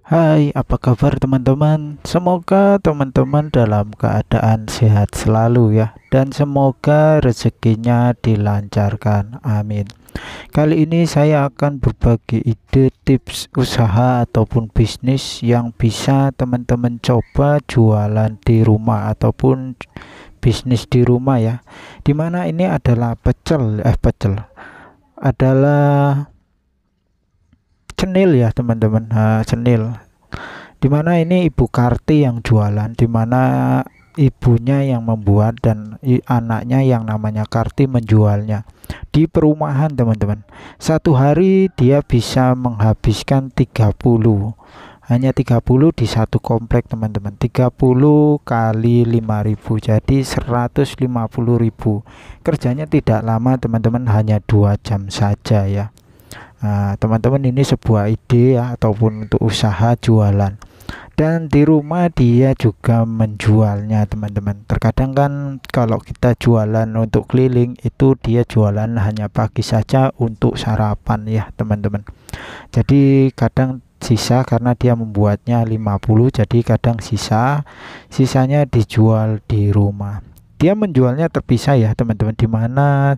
Hai, apa kabar teman-teman? Semoga teman-teman dalam keadaan sehat selalu ya, dan semoga rezekinya dilancarkan. Amin. Kali ini saya akan berbagi ide tips usaha ataupun bisnis yang bisa teman-teman coba jualan di rumah ataupun bisnis di rumah ya. Dimana ini adalah pecel adalah cenil ya teman-teman. Cenil dimana ini Ibu Karti yang jualan, dimana ibunya yang membuat dan anaknya yang namanya Karti menjualnya di perumahan teman-teman. Satu hari dia bisa menghabiskan 30, hanya 30 di satu komplek teman-teman. 30 kali 5.000 jadi 150.000. Kerjanya tidak lama teman-teman, hanya 2 jam saja ya. Nah, teman-teman, ini sebuah ide ya, ataupun untuk usaha jualan. Dan di rumah dia juga menjualnya teman-teman. Terkadang kan kalau kita jualan untuk keliling itu dia jualan hanya pagi saja untuk sarapan ya teman-teman. Jadi kadang sisa karena dia membuatnya 50, jadi kadang sisanya dijual di rumah. Dia menjualnya terpisah ya teman-teman, dimana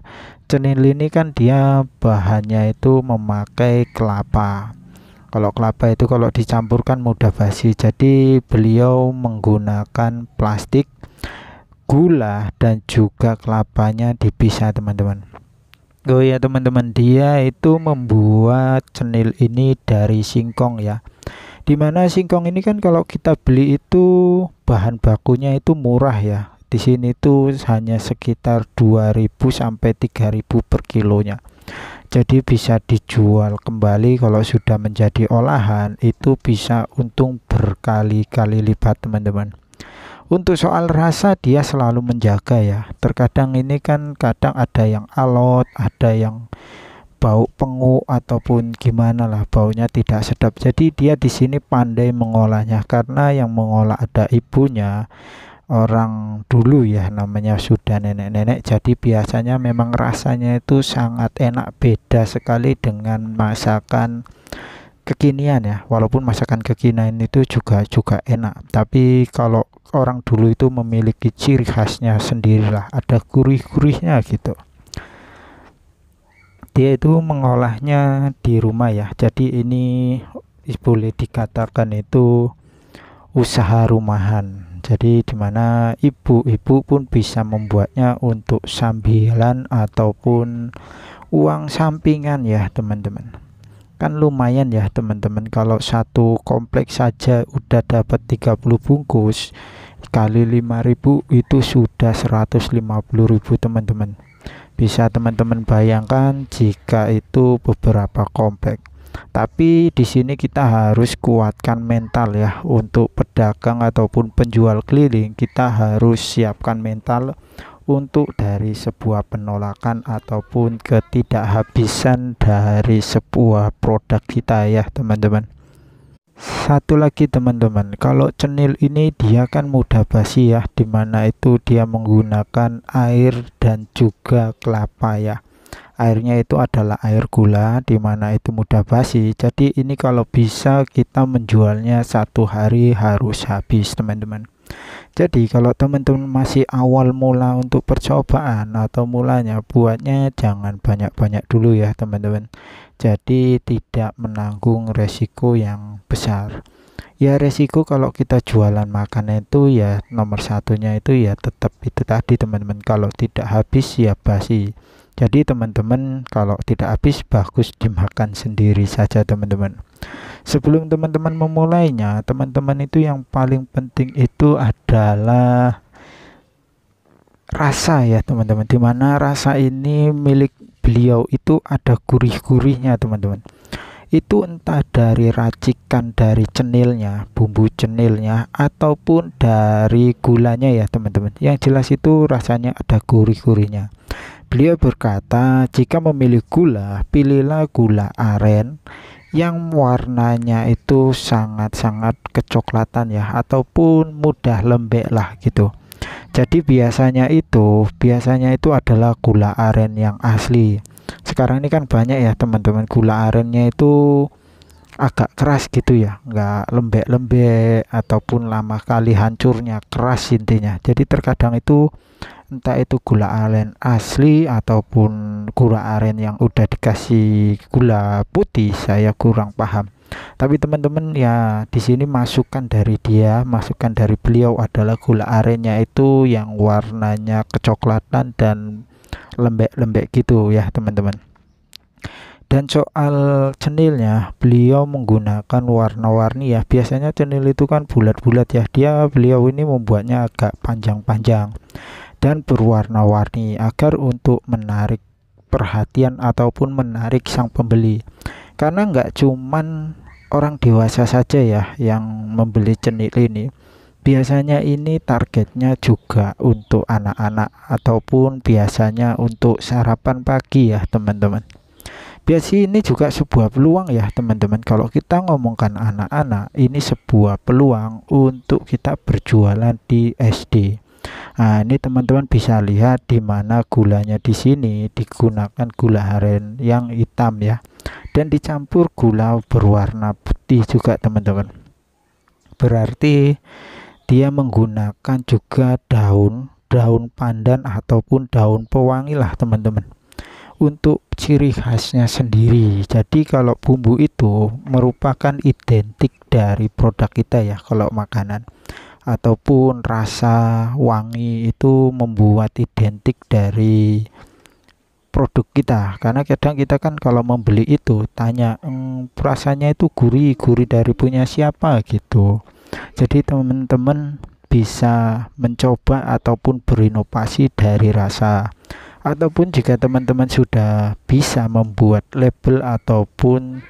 cenil ini kan dia bahannya itu memakai kelapa. Kalau kelapa itu kalau dicampurkan mudah basi, jadi beliau menggunakan plastik, gula, dan juga kelapanya dipisah teman-teman. Oh ya teman-teman, dia itu membuat cenil ini dari singkong ya. Dimana singkong ini kan kalau kita beli itu bahan bakunya itu murah ya. Di sini tuh hanya sekitar 2.000 sampai 3.000 per kilonya. Jadi bisa dijual kembali kalau sudah menjadi olahan, itu bisa untung berkali-kali lipat teman-teman. Untuk soal rasa dia selalu menjaga ya. Terkadang ini kan kadang ada yang alot, ada yang bau penguk ataupun gimana lah, baunya tidak sedap. Jadi dia di sini pandai mengolahnya karena yang mengolah ada ibunya, orang dulu ya, namanya sudah nenek-nenek. Jadi biasanya memang rasanya itu sangat enak, beda sekali dengan masakan kekinian ya. Walaupun masakan kekinian itu juga enak, tapi kalau orang dulu itu memiliki ciri khasnya sendirilah, ada gurih-gurihnya gitu. Dia itu mengolahnya di rumah ya, jadi ini boleh dikatakan itu usaha rumahan. Jadi dimana ibu-ibu pun bisa membuatnya untuk sambilan ataupun uang sampingan ya teman-teman. Kan lumayan ya teman-teman, kalau satu kompleks saja udah dapat 30 bungkus kali 5.000 itu sudah 150.000 teman-teman. Bisa teman-teman bayangkan jika itu beberapa komplek. Tapi di sini kita harus kuatkan mental ya. Untuk pedagang ataupun penjual keliling, kita harus siapkan mental untuk dari sebuah penolakan ataupun ketidakhabisan dari sebuah produk kita ya teman-teman. Satu lagi teman-teman, kalau cenil ini dia kan mudah basi ya, dimana itu dia menggunakan air dan juga kelapa ya. Airnya itu adalah air gula, dimana itu mudah basi. Jadi ini kalau bisa kita menjualnya satu hari harus habis teman-teman. Jadi kalau teman-teman masih awal mula untuk percobaan atau mulanya, buatnya jangan banyak-banyak dulu ya teman-teman. Jadi tidak menanggung resiko yang besar. Ya resiko kalau kita jualan makanan itu ya nomor satunya itu ya tetap itu tadi teman-teman, kalau tidak habis ya basi. Jadi teman-teman kalau tidak habis bagus dimakan sendiri saja teman-teman. Sebelum teman-teman memulainya, teman-teman itu yang paling penting itu adalah rasa ya teman-teman, dimana rasa ini milik beliau itu ada gurih-gurihnya teman-teman. Itu entah dari racikan dari cenilnya, bumbu cenilnya, ataupun dari gulanya ya teman-teman. Yang jelas itu rasanya ada gurih-gurihnya. Beliau berkata, jika memilih gula, pilihlah gula aren yang warnanya itu sangat-sangat kecoklatan ya, ataupun mudah lembek lah gitu. Jadi biasanya itu adalah gula aren yang asli. Sekarang ini kan banyak ya teman-teman, gula arennya itu agak keras gitu ya, nggak lembek-lembek ataupun lama kali hancurnya, keras intinya. Jadi terkadang itu entah itu gula aren asli ataupun gula aren yang udah dikasih gula putih, saya kurang paham. Tapi teman-teman ya di sini masukan dari beliau adalah gula arennya itu yang warnanya kecoklatan dan lembek-lembek gitu ya teman-teman. Dan soal cenilnya, beliau menggunakan warna-warni ya. Biasanya cenil itu kan bulat-bulat ya. Beliau ini membuatnya agak panjang-panjang dan berwarna-warni agar untuk menarik perhatian ataupun menarik sang pembeli. Karena nggak cuman orang dewasa saja ya yang membeli cenil ini. Biasanya ini targetnya juga untuk anak-anak ataupun biasanya untuk sarapan pagi ya teman-teman. Biasanya ini juga sebuah peluang ya teman-teman. Kalau kita ngomongkan anak-anak, ini sebuah peluang untuk kita berjualan di SD. Nah, ini teman-teman bisa lihat di mana gulanya di sini digunakan gula aren yang hitam ya. Dan dicampur gula berwarna putih juga teman-teman. Berarti dia menggunakan juga daun pandan ataupun daun pewangi lah teman-teman untuk ciri khasnya sendiri. Jadi kalau bumbu itu merupakan identik dari produk kita ya, kalau makanan ataupun rasa wangi itu membuat identik dari produk kita. Karena kadang kita kan kalau membeli itu tanya rasanya itu gurih dari punya siapa gitu. Jadi teman-teman bisa mencoba ataupun berinovasi dari rasa, ataupun jika teman-teman sudah bisa membuat label ataupun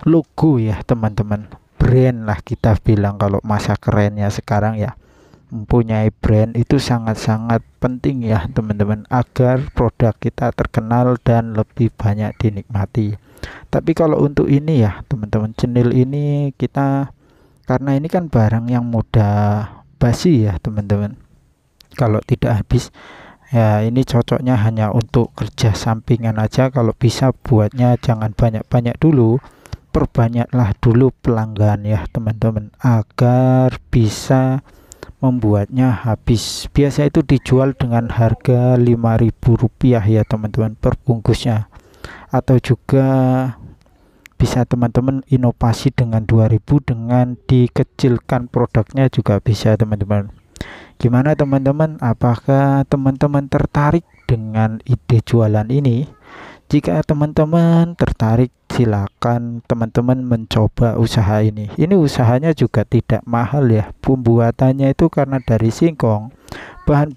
logo ya teman-teman, brand lah kita bilang kalau masa kerennya sekarang ya. Mempunyai brand itu sangat-sangat penting ya teman-teman, agar produk kita terkenal dan lebih banyak dinikmati. Tapi kalau untuk ini ya teman-teman, cenil ini kita, karena ini kan barang yang mudah basi ya teman-teman, kalau tidak habis ya ini cocoknya hanya untuk kerja sampingan aja. Kalau bisa buatnya jangan banyak-banyak dulu, perbanyaklah dulu pelanggan ya teman-teman, agar bisa membuatnya habis. Biasa itu dijual dengan harga Rp5.000 ya teman-teman per bungkusnya, atau juga bisa teman-teman inovasi dengan 2.000 dengan dikecilkan produknya juga bisa teman-teman. Gimana teman-teman, apakah teman-teman tertarik dengan ide jualan ini? Jika teman-teman tertarik, silakan teman-teman mencoba usaha ini. Ini usahanya juga tidak mahal ya. Pembuatannya itu karena dari singkong, bahan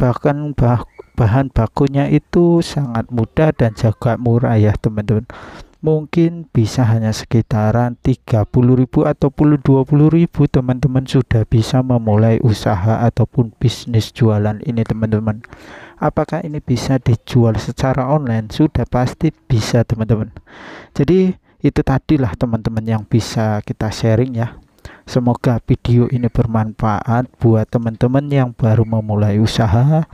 bakunya itu sangat mudah dan juga murah ya teman-teman. Mungkin bisa hanya sekitaran 30.000 ataupun 20.000, teman-teman sudah bisa memulai usaha ataupun bisnis jualan ini teman-teman. Apakah ini bisa dijual secara online? Sudah pasti bisa teman-teman. Jadi itu tadilah teman-teman yang bisa kita sharing ya. Semoga video ini bermanfaat buat teman-teman yang baru memulai usaha.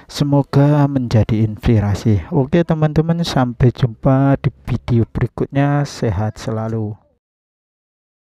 Semoga menjadi inspirasi. Oke teman-teman, sampai jumpa di video berikutnya. Sehat selalu.